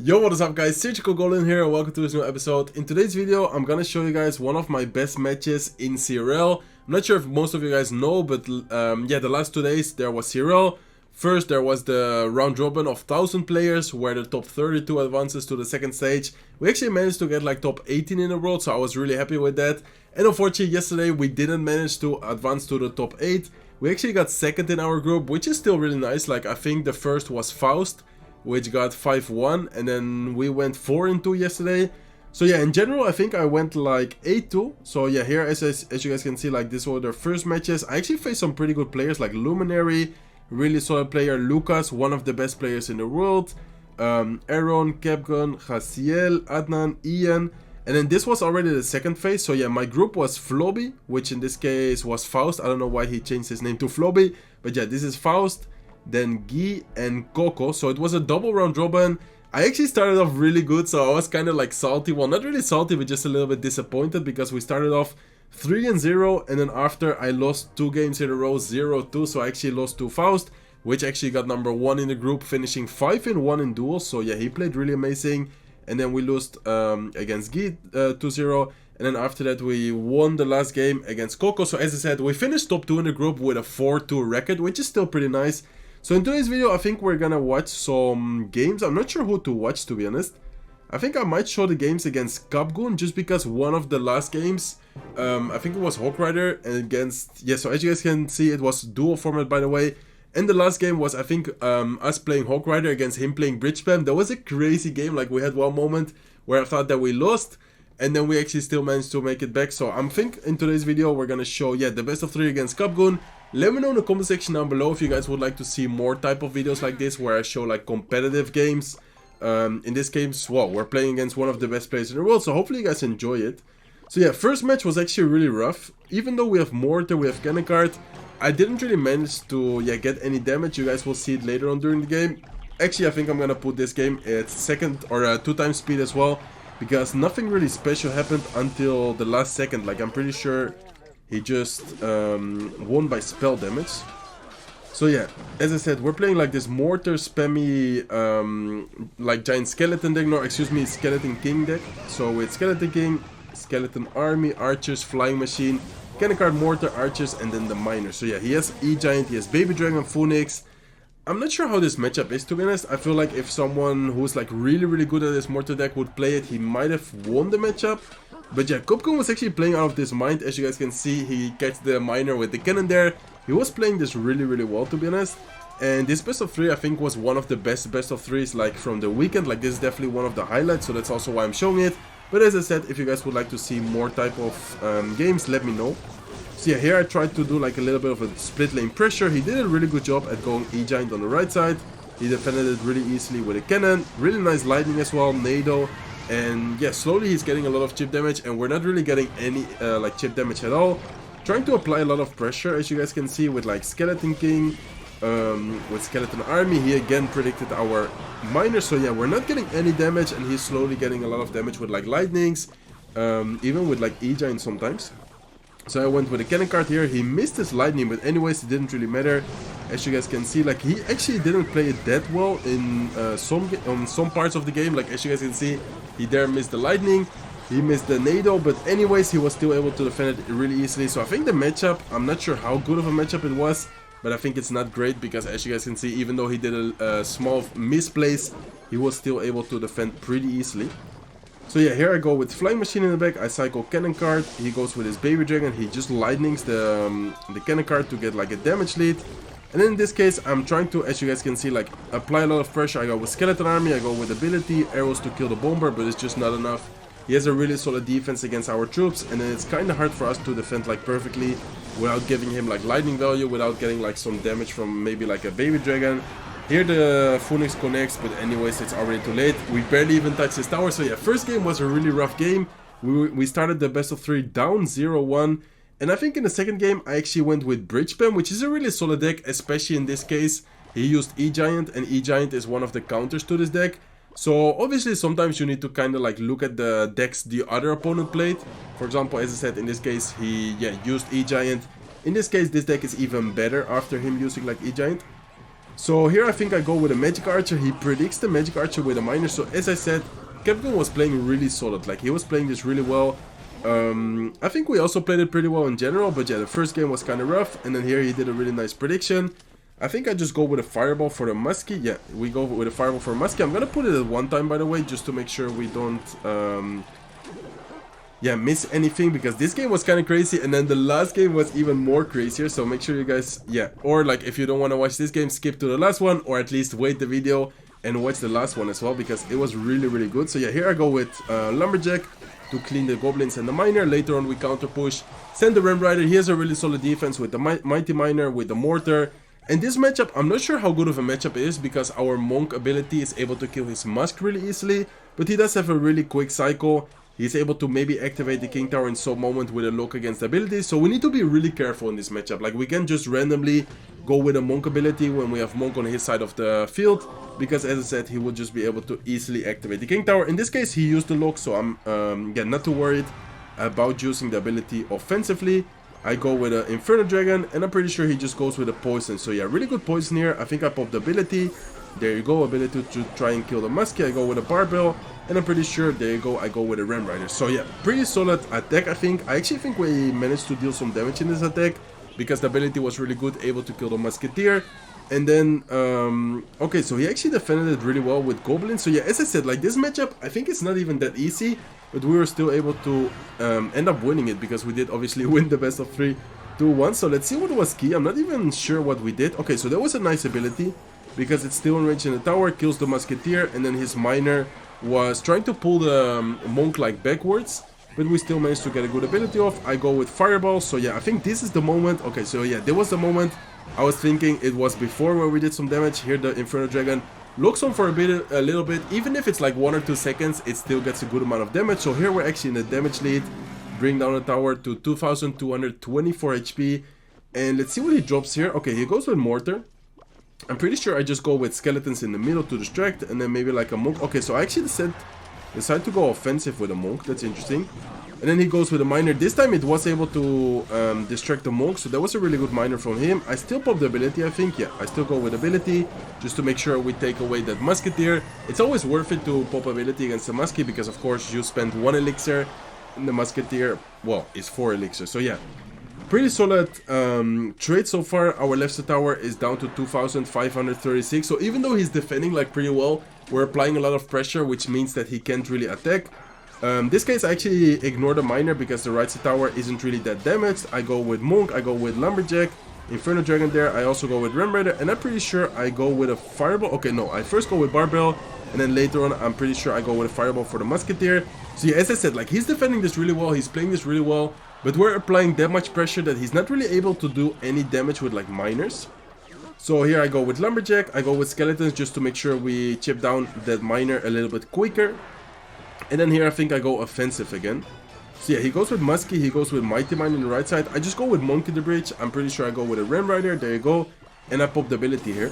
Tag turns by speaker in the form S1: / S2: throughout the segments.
S1: Yo, what is up guys, Surgical Goblin here and welcome to this new episode. In today's video, I'm gonna show you guys one of my best matches in CRL. I'm not sure if most of you guys know, but yeah, the last 2 days there was CRL. First there was the round robin of 1000 players where the top 32 advances to the second stage. We actually managed to get like top 18 in the world, so I was really happy with that. And unfortunately yesterday we didn't manage to advance to the top 8. We actually got second in our group, which is still really nice. Like I think the first was Faust, which got 5-1, and then we went 4-2 yesterday. So yeah, in general I think I went like 8-2. So yeah, here as you guys can see, like this were their first matches. I actually faced some pretty good players like Luminary, really solid player, Lucas, one of the best players in the world, Aaron, Capgun, Hasiel, Adnan, Ian. And then this was already the second phase. So yeah, my group was Floby, which in this case was Faust. I don't know why he changed his name to Floby, but yeah, this is Faust, then Guy and Coco. So it was a double round robin. I actually started off really good, so I was kind of like salty. Well, not really salty, but just a little bit disappointed because we started off 3-0, and then after I lost 2 games in a row, 0-2. So I actually lost to Faust, which actually got number 1 in the group, finishing 5-1 in duels. So yeah, he played really amazing. And then we lost against Guy 2-0. And then after that we won the last game against Coco. So as I said, we finished top 2 in the group with a 4-2 record, which is still pretty nice. So in today's video, I think we're gonna watch some games. I'm not sure who to watch, to be honest. I think I might show the games against Goblin, just because one of the last games, I think it was Hog Rider and against, yeah, so as you guys can see, it was dual format, by the way. And the last game was, I think, us playing Hog Rider against him playing Bridge Spam. That was a crazy game. Like, we had one moment where I thought that we lost, and then we actually still managed to make it back. So I'm think in today's video, we're gonna show, yeah, the best of 3 against Goblin. Let me know in the comment section down below if you guys would like to see more type of videos like this, where I show like competitive games. In this case, well, we're playing against one of the best players in the world, so hopefully you guys enjoy it. So yeah, first match was actually really rough. Even though we have Mortar, we have Cannon Card, I didn't really manage to get any damage. You guys will see it later on during the game. Actually, I think I'm gonna put this game at second or 2 times speed as well, because nothing really special happened until the last second. Like, I'm pretty sure he just won by spell damage. So yeah, as I said, we're playing like this Mortar spammy like giant skeleton deck, no, excuse me, skeleton king deck. So with skeleton king, skeleton army, archers, flying machine, cannon card, mortar, archers, and then the miner. So yeah, he has E-Giant, he has Baby Dragon, Phoenix. I'm not sure how this matchup is, to be honest. I feel like if someone who's like really good at this mortar deck would play it, he might have won the matchup. But yeah, Copcon was actually playing out of this mind. As you guys can see, he gets the miner with the cannon there. He was playing this really well, to be honest. And this best of 3, I think, was one of the best of 3s like from the weekend. Like, this is definitely one of the highlights, so that's also why I'm showing it. But as I said, if you guys would like to see more type of games, let me know. So yeah, here I tried to do like a little bit of a split lane pressure. He did a really good job at going E-Giant on the right side. He defended it really easily with a cannon. Really nice lightning as well, Nado. And yeah, slowly he's getting a lot of chip damage, and we're not really getting any like chip damage at all. Trying to apply a lot of pressure, as you guys can see, with like Skeleton King, with Skeleton Army. He again predicted our miner, so yeah, we're not getting any damage, and he's slowly getting a lot of damage with like lightnings, even with like E-Giant sometimes. So I went with a cannon card here. He missed his lightning, but anyways, it didn't really matter. As you guys can see, like, he actually didn't play it that well in some parts of the game. Like, as you guys can see, he there missed the lightning, he missed the Nado, but anyways, he was still able to defend it really easily. So I think the matchup, I'm not sure how good of a matchup it was, but I think it's not great, because as you guys can see, even though he did a small misplace, he was still able to defend pretty easily. So yeah, here I go with Flying Machine in the back. I cycle Cannon Card. He goes with his Baby Dragon. He just lightnings the Cannon Card to get like a damage lead. And in this case, I'm trying to, as you guys can see, like apply a lot of pressure. I go with Skeleton Army. I go with ability, arrows to kill the bomber, but it's just not enough. He has a really solid defense against our troops, and then it's kind of hard for us to defend like perfectly without giving him like lightning value, without getting like some damage from maybe like a Baby Dragon. Here the Phoenix connects, but anyways, it's already too late. We barely even touched his tower. So yeah, first game was a really rough game. We started the best of 3 down 0-1. And I think in the second game, I actually went with Bridge Spam, which is a really solid deck, especially in this case. He used E-Giant, and E-Giant is one of the counters to this deck. So obviously sometimes you need to kind of like look at the decks the other opponent played. For example, as I said, in this case, he used E-Giant. In this case, this deck is even better after him using like E-Giant. So here I think I go with a Magic Archer. He predicts the Magic Archer with a Miner. So as I said, Captain was playing really solid. Like, he was playing this really well. I think we also played it pretty well in general. But yeah, the first game was kind of rough. And then here he did a really nice prediction. I think I just go with a Fireball for the Muskie. Yeah, we go with a Fireball for a Muskie. I'm going to put it at 1 time, by the way, just to make sure we don't... yeah, miss anything, because this game was kind of crazy, and then the last game was even more crazier. So make sure you guys, yeah, or like if you don't want to watch this game, skip to the last one, or at least wait the video and watch the last one as well, because it was really good. So yeah, here I go with Lumberjack to clean the Goblins and the Miner. Later on we counter push, send the Ram Rider. He has a really solid defense with the Mighty Miner, with the Mortar. And this matchup, I'm not sure how good of a matchup it is, because our Monk ability is able to kill his Musk really easily, but he does have a really quick cycle. He's able to maybe activate the King Tower in some moment with a lock against abilities. So we need to be really careful in this matchup. Like, we can't just randomly go with a Monk ability when we have Monk on his side of the field, because as I said, he will just be able to easily activate the King Tower. In this case, he used the lock, so I'm yeah, not too worried about using the ability offensively. I go with an Inferno Dragon, and I'm pretty sure he just goes with a Poison. So yeah, really good poison here. I think I popped the ability. There you go, ability to try and kill the Muskie. I go with a Barbell, and I'm pretty sure, there you go, I go with a Ram Rider. So yeah, pretty solid attack, I think. I actually think we managed to deal some damage in this attack, because the ability was really good, able to kill the Musketeer. And then, okay, so he actually defended it really well with Goblin. So yeah, as I said, like, this matchup, I think it's not even that easy, but we were still able to end up winning it, because we did obviously win the best of 3, 2, 1. So let's see what was key. I'm not even sure what we did. Okay, so that was a nice ability, because it's still in range in the tower, kills the Musketeer, and then his Miner was trying to pull the Monk like backwards, but we still managed to get a good ability off. I go with Fireball. So yeah, I think this is the moment. Okay, so yeah, there was the moment I was thinking it was before, where we did some damage. Here the Inferno Dragon looks on for a little bit. Even if it's like 1 or 2 seconds, it still gets a good amount of damage. So here we're actually in the damage lead. Bring down the tower to 2224 HP. And let's see what he drops here. Okay, he goes with Mortar. I'm pretty sure I just go with Skeletons in the middle to distract, and then maybe like a Monk. Okay, so I actually decided to go offensive with a Monk. That's interesting. And then he goes with a Miner. This time it was able to distract the Monk, so that was a really good Miner from him. I still pop the ability, I think. Yeah, I still go with ability, just to make sure we take away that Musketeer. It's always worth it to pop ability against the Muskie, because of course you spend 1 elixir, and the Musketeer, well, is 4 elixir. So yeah, pretty solid trade so far. Our left side tower is down to 2536. So even though he's defending like pretty well, we're applying a lot of pressure, which means that he can't really attack. This case I actually ignore the Miner, because the right side tower isn't really that damaged. I go with Monk, I go with Lumberjack, Inferno Dragon there. I also go with Ram Rider, and I'm pretty sure I go with a Fireball. Okay, no, I first go with Barbell, and then later on I'm pretty sure I go with a Fireball for the Musketeer. So yeah, as I said, like, he's defending this really well, he's playing this really well, but we're applying that much pressure that he's not really able to do any damage with like Miners. So here I go with Lumberjack, I go with Skeletons, just to make sure we chip down that Miner a little bit quicker. And then here I think I go offensive again. So yeah, he goes with Muskie, he goes with Mighty Mine on the right side. I just go with Monk in the bridge. I'm pretty sure I go with a Ram Rider. There you go. And I pop the ability here.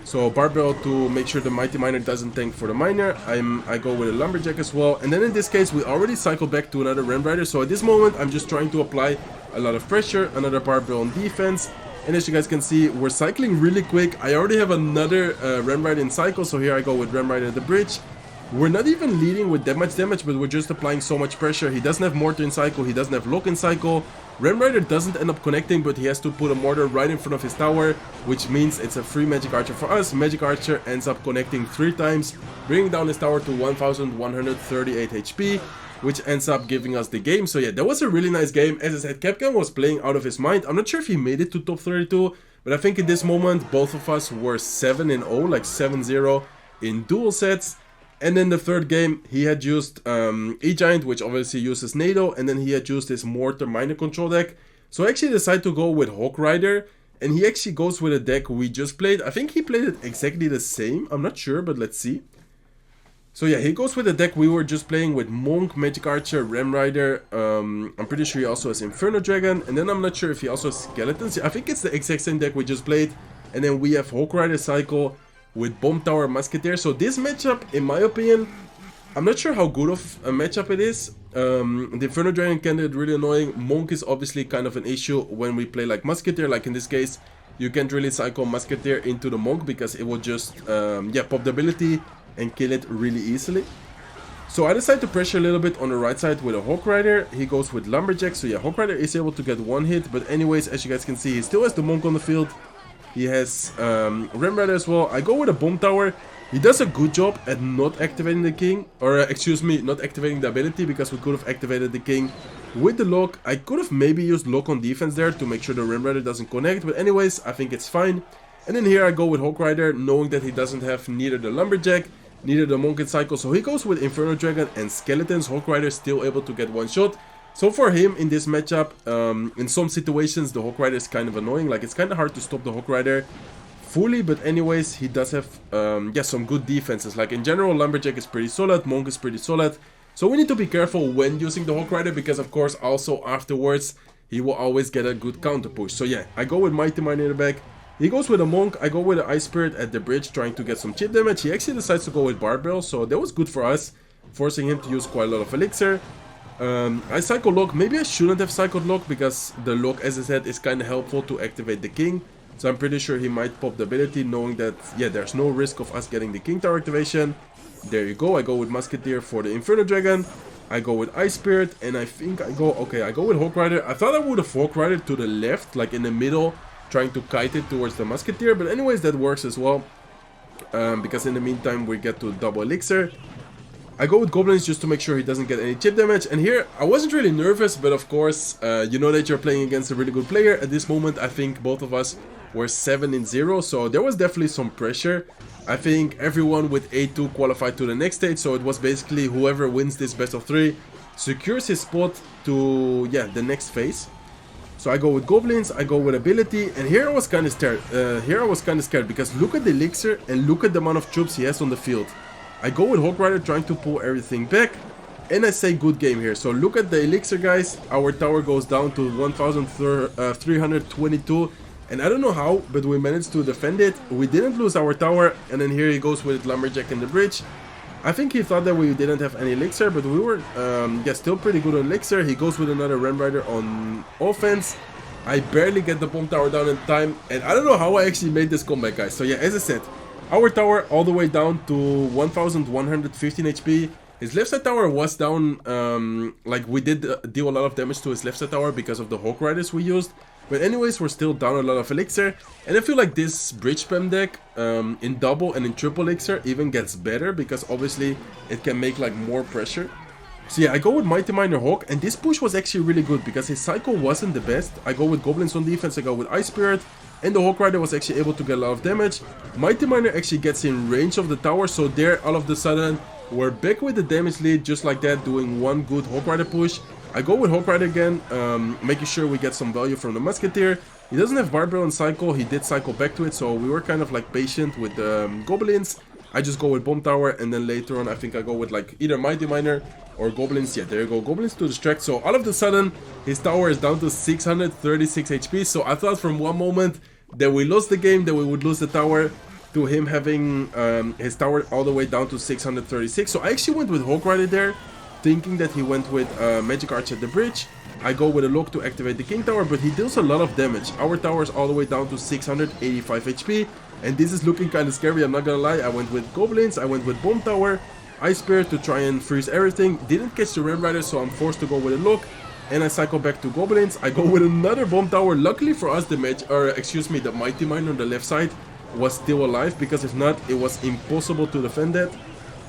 S1: So Barbell to make sure the Mighty Miner doesn't tank for the Miner. I go with a Lumberjack as well. And then in this case, we already cycle back to another Ram Rider. So at this moment, I'm just trying to apply a lot of pressure. Another Barbell on defense. And as you guys can see, we're cycling really quick. I already have another Ram Rider in cycle. So here I go with Ram Rider at the bridge. We're not even leading with that much damage, but we're just applying so much pressure. He doesn't have Mortar in cycle, he doesn't have Lock in cycle. Ram Rider doesn't end up connecting, but he has to put a Mortar right in front of his tower, which means it's a free Magic Archer for us. Magic Archer ends up connecting 3 times, bringing down his tower to 1138 HP, which ends up giving us the game. So yeah, that was a really nice game. As I said, Capcom was playing out of his mind. I'm not sure if he made it to top 32, but I think in this moment, both of us were 7-0, like 7-0 in dual sets. And then the third game, he had used E-Giant, which obviously uses NATO, and then he had used his Mortar Miner control deck. So I actually decided to go with Hog Rider, and he actually goes with a deck we just played. I think he played it exactly the same, I'm not sure, but let's see. So yeah, he goes with the deck we were just playing with Monk, Magic Archer, Ram Rider. I'm pretty sure he also has Inferno Dragon, and then I'm not sure if he also has Skeletons. I think it's the exact same deck we just played, and then we have Hog Rider cycle with Bomb Tower Musketeer. So this matchup, in my opinion, I'm not sure how good of a matchup it is. The Inferno Dragon can get really annoying. Monk is obviously kind of an issue when we play like Musketeer, like in this case, you can't really cycle Musketeer into the Monk because it will just, yeah, pop the ability and kill it really easily. So I decided to pressure a little bit on the right side with a Hog Rider. He goes with Lumberjack, so yeah, Hog Rider is able to get one hit. But anyways, as you guys can see, he still has the Monk on the field. He has Ram Rider as well. I go with a Bomb Tower. He does a good job at not activating the King. Or, excuse me, not activating the ability, because we could have activated the King with the lock. I could have maybe used lock on defense there to make sure the Ram Rider doesn't connect. But anyways, I think it's fine. And then here I go with Hog Rider, knowing that he doesn't have neither the Lumberjack, neither the Monk cycle, so he goes with Inferno Dragon and Skeletons. Hog Rider still able to get one shot. So for him in this matchup, in some situations the Hog Rider is kind of annoying. Like, it's kind of hard to stop the Hog Rider fully, but anyways, he does have yeah, some good defenses. Like in general, Lumberjack is pretty solid, Monk is pretty solid. So we need to be careful when using the Hog Rider, because of course also afterwards he will always get a good counter push. So yeah, I go with Mighty Miner in the back. He goes with a Monk, I go with an Ice Spirit at the bridge trying to get some chip damage. He actually decides to go with Barbell, so that was good for us, forcing him to use quite a lot of Elixir. I cycle Lock. Maybe I shouldn't have cycled Lock, because the Lock, as I said, is kind of helpful to activate the King. So I'm pretty sure he might pop the ability, knowing that, yeah, there's no risk of us getting the King Tower activation. There you go, I go with Musketeer for the Inferno Dragon. I go with Ice Spirit, and I think I go with Hog Rider. I thought I would have Hog Rider to the left, like in the middle, trying to kite it towards the Musketeer, but anyways, that works as well, because in the meantime we get to double Elixir. I go with Goblins just to make sure he doesn't get any chip damage, and here I wasn't really nervous, but of course, you know that you're playing against a really good player. At this moment, I think both of us were 7-0, so there was definitely some pressure. I think everyone with A2 qualified to the next stage, so it was basically whoever wins this best of 3 secures his spot to, yeah, the next phase. So I go with Goblins, I go with ability, and here I was kind of scared. Because look at the Elixir and look at the amount of troops he has on the field. I go with Hog Rider trying to pull everything back, and I say good game here. So look at the Elixir, guys. Our tower goes down to 1,322, and I don't know how, but we managed to defend it. We didn't lose our tower, and then here he goes with Lumberjack in the bridge. I think he thought that we didn't have any Elixir, but we were yeah, still pretty good on Elixir. He goes with another Ram Rider on offense. I barely get the Bomb Tower down in time, and I don't know how I actually made this comeback, guys. So yeah, as I said, our tower all the way down to 1,115 HP. His left side tower was down, like we did deal a lot of damage to his left side tower because of the Hog Riders we used. But anyways, we're still down a lot of Elixir, and I feel like this bridge spam deck in double and in triple Elixir even gets better, because obviously it can make like more pressure. So yeah, I go with Mighty Miner Hawk, and this push was actually really good because his cycle wasn't the best. I go with Goblins on defense, I go with Ice Spirit, and the Hog Rider was actually able to get a lot of damage. Mighty Miner actually gets in range of the tower, so there all of a sudden we're back with the damage lead just like that, doing one good Hog Rider push. I go with Hog Rider again, making sure we get some value from the Musketeer. He doesn't have Barbell and Cycle, he did cycle back to it, so we were kind of like patient with the Goblins. I just go with Bomb Tower, and then later on I think I go with like either Mighty Miner or Goblins. Yeah, there you go, Goblins to distract. So all of a sudden his tower is down to 636 HP, so I thought from one moment that we lost the game, that we would lose the tower, to him having his tower all the way down to 636. So I actually went with Hog Rider there, thinking that he went with Magic Arch at the bridge. I go with a lock to activate the King Tower, but he deals a lot of damage. Our tower is all the way down to 685 HP, and this is looking kind of scary, I'm not gonna lie. I went with Goblins, I went with Bomb Tower, Ice Spirit to try and freeze everything. Didn't catch the Ram Rider, so I'm forced to go with a lock, and I cycle back to Goblins. I go with another Bomb Tower. Luckily for us, the Mighty Miner on the left side was still alive, because if not, it was impossible to defend that.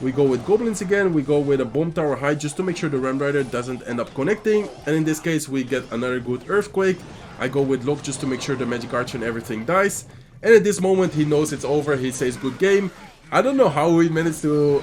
S1: We go with Goblins again, we go with a Bomb Tower high just to make sure the Ram Rider doesn't end up connecting, and in this case we get another good Earthquake. I go with Lock just to make sure the Magic Arch and everything dies, and at this moment he knows it's over, he says good game. I don't know how we managed to,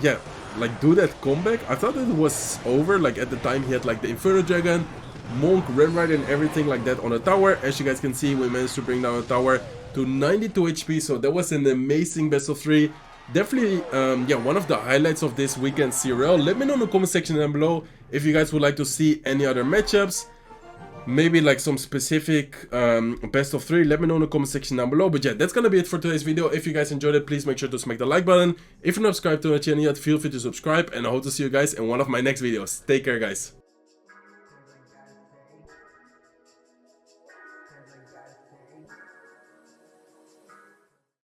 S1: yeah, like do that comeback. I thought it was over, like at the time he had like the Inferno Dragon, Monk, Ram Rider and everything like that on the tower. As you guys can see, we managed to bring down the tower to 92 HP, so that was an amazing best of 3. Definitely, yeah, one of the highlights of this weekend CRL. Let me know in the comment section down below if you guys would like to see any other matchups, maybe like some specific best of 3. Let me know in the comment section down below. But yeah, that's gonna be it for today's video. If you guys enjoyed it, please make sure to smack the like button. If you're not subscribed to the channel yet, feel free to subscribe, and I hope to see you guys in one of my next videos. Take care, guys.